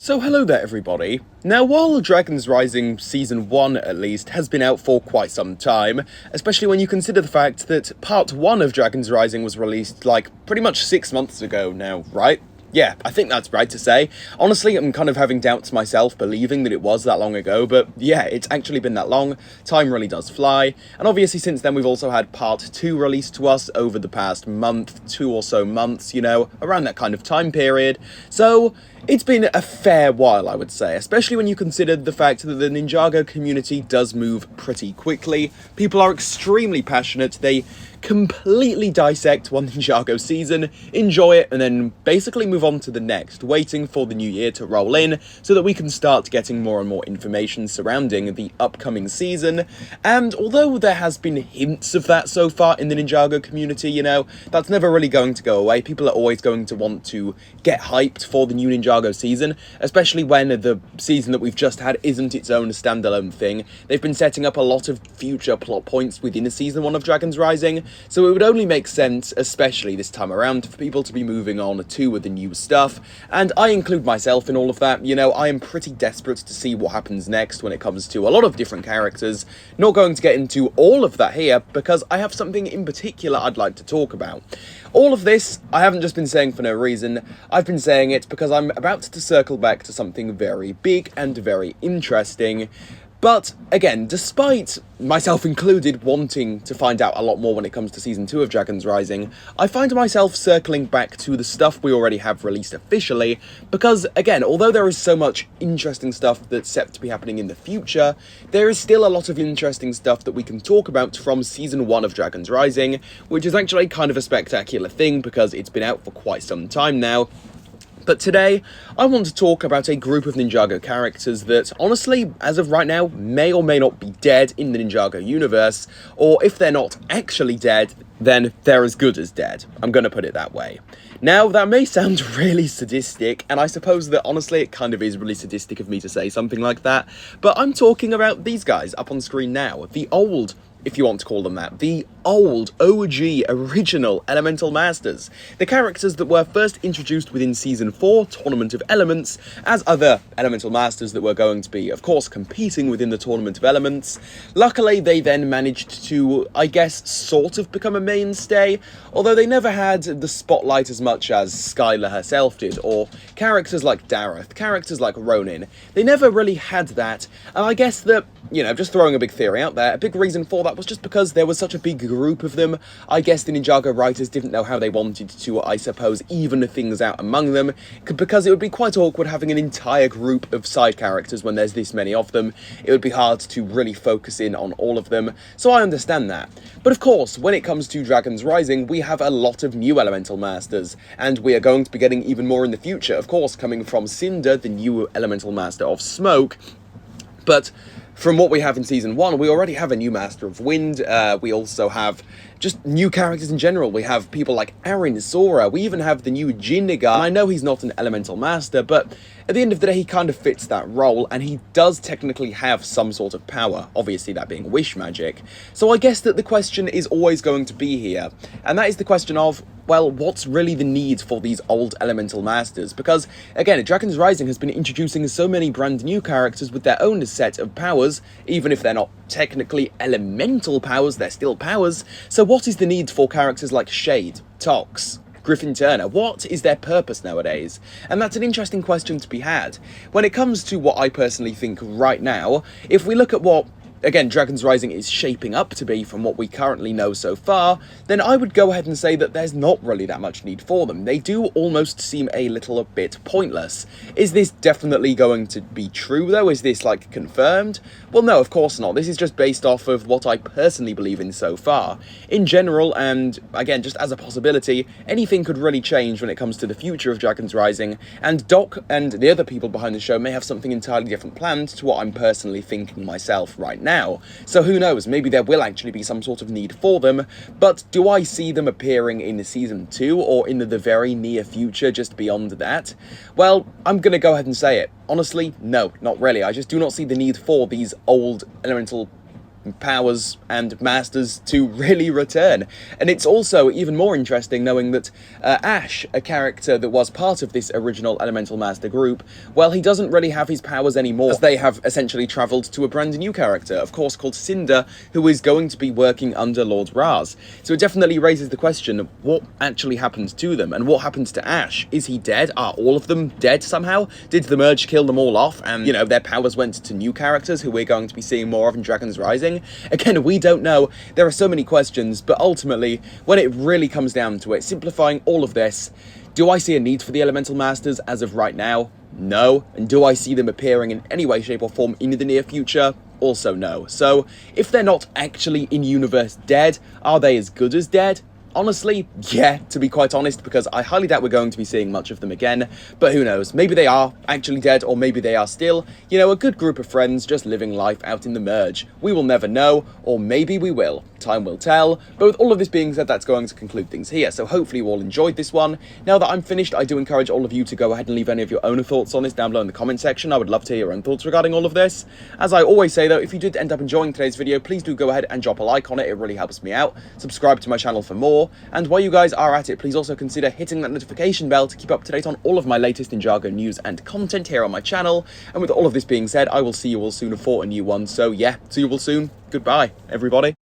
So hello there everybody. Now while Dragon's Rising Season 1 at least has been out for quite some time, especially when you consider the fact that Part 1 of Dragon's Rising was released like pretty much 6 months ago now, right? Yeah, I think that's right to say. Honestly, I'm kind of having doubts myself believing that it was that long ago, but yeah, it's actually been that long. Time really does fly. And obviously since then we've also had Part 2 released to us over the past month, 2 or so months, you know, around that kind of time period. So it's been a fair while, I would say, especially when you consider the fact that the Ninjago community does move pretty quickly. People are extremely passionate, they completely dissect one Ninjago season, enjoy it, and then basically move on to the next, waiting for the new year to roll in so that we can start getting more and more information surrounding the upcoming season. And although there has been hints of that so far in the Ninjago community, you know, that's never really going to go away. People are always going to want to get hyped for the new Ninjago season, especially when the season that we've just had isn't its own standalone thing. They've been setting up a lot of future plot points within Season 1 of Dragon's Rising, so it would only make sense, especially this time around, for people to be moving on to the new stuff, and I include myself in all of that. You know, I am pretty desperate to see what happens next when it comes to a lot of different characters. Not going to get into all of that here, because I have something in particular I'd like to talk about. All of this, I haven't just been saying for no reason, I've been saying it because I'm about to circle back to something very big and very interesting. But, again, despite myself included wanting to find out a lot more when it comes to Season 2 of Dragon's Rising, I find myself circling back to the stuff we already have released officially, because, again, although there is so much interesting stuff that's set to be happening in the future, there is still a lot of interesting stuff that we can talk about from Season 1 of Dragon's Rising, which is actually kind of a spectacular thing because it's been out for quite some time now. But today, I want to talk about a group of Ninjago characters that, honestly, as of right now, may or may not be dead in the Ninjago universe, or if they're not actually dead, then they're as good as dead. I'm going to put it that way. Now, that may sound really sadistic, and I suppose that, honestly, it kind of is really sadistic of me to say something like that, but I'm talking about these guys up on screen now, the old, if you want to call them that, the old, OG, original Elemental Masters. The characters that were first introduced within Season 4, Tournament of Elements, as other Elemental Masters that were going to be, of course, competing within the Tournament of Elements. Luckily, they then managed to, I guess, sort of become a mainstay, although they never had the spotlight as much as Skylar herself did, or characters like Dareth, characters like Ronin. They never really had that, and I guess that, you know, just throwing a big theory out there, a big reason for that was just because there was such a big group of them. I guess the Ninjago writers didn't know how they wanted to, I suppose, even things out among them, because it would be quite awkward having an entire group of side characters when there's this many of them. It would be hard to really focus in on all of them, so I understand that. But of course, when it comes to Dragon's Rising, we have a lot of new Elemental Masters, and we are going to be getting even more in the future, of course, coming from Cinder, the new Elemental Master of Smoke. But from what we have in Season 1, we already have a new Master of Wind. We also have just new characters in general. We have people like Arin, Sora. We even have the new Jinniga. I know he's not an Elemental Master, but at the end of the day, he kind of fits that role, and he does technically have some sort of power, obviously that being wish magic. So I guess that the question is always going to be here, and that is the question of, well, what's really the need for these old Elemental Masters? Because, again, Dragon's Rising has been introducing so many brand new characters with their own set of powers, even if they're not technically elemental powers, they're still powers. So what is the need for characters like Shade, Tox, Griffin Turner? What is their purpose nowadays? And that's an interesting question to be had. When it comes to what I personally think right now, if we look at what, again, Dragon's Rising is shaping up to be from what we currently know so far, then I would go ahead and say that there's not really that much need for them. They do almost seem a little bit pointless. Is this definitely going to be true, though? Is this, like, confirmed? Well, no, of course not. This is just based off of what I personally believe in so far. In general, and, again, just as a possibility, anything could really change when it comes to the future of Dragon's Rising, and Doc and the other people behind the show may have something entirely different planned to what I'm personally thinking myself right now. So who knows, maybe there will actually be some sort of need for them, but do I see them appearing in Season 2 or in the very near future, just beyond that? Well, I'm gonna go ahead and say it. Honestly, no, not really. I just do not see the need for these old Elemental powers and masters to really return. And it's also even more interesting knowing that Ash, a character that was part of this original Elemental Master group, well, he doesn't really have his powers anymore, as they have essentially travelled to a brand new character, of course, called Cinder, who is going to be working under Lord Raz. So it definitely raises the question, what actually happened to them, and what happened to Ash? Is he dead? Are all of them dead somehow? Did the merge kill them all off, and, you know, their powers went to new characters who we're going to be seeing more of in Dragons Rising? Again, we don't know. There are so many questions, but ultimately, when it really comes down to it, simplifying all of this, do I see a need for the Elemental Masters as of right now? No. And do I see them appearing in any way, shape or form in the near future? Also no. So, if they're not actually in-universe dead, are they as good as dead? Honestly, yeah, to be quite honest, because I highly doubt we're going to be seeing much of them again, but who knows, maybe they are actually dead, or maybe they are still, you know, a good group of friends just living life out in the merge. We will never know, or maybe we will. Time will tell, but with all of this being said, that's going to conclude things here, so hopefully you all enjoyed this one. Now that I'm finished, I do encourage all of you to go ahead and leave any of your own thoughts on this down below in the comment section. I would love to hear your own thoughts regarding all of this. As I always say though, if you did end up enjoying today's video, please do go ahead and drop a like on it, it really helps me out. Subscribe to my channel for more. And while you guys are at it, please also consider hitting that notification bell to keep up to date on all of my latest Ninjago news and content here on my channel. And with all of this being said, I will see you all soon for a new one. So yeah, see you all soon. Goodbye, everybody.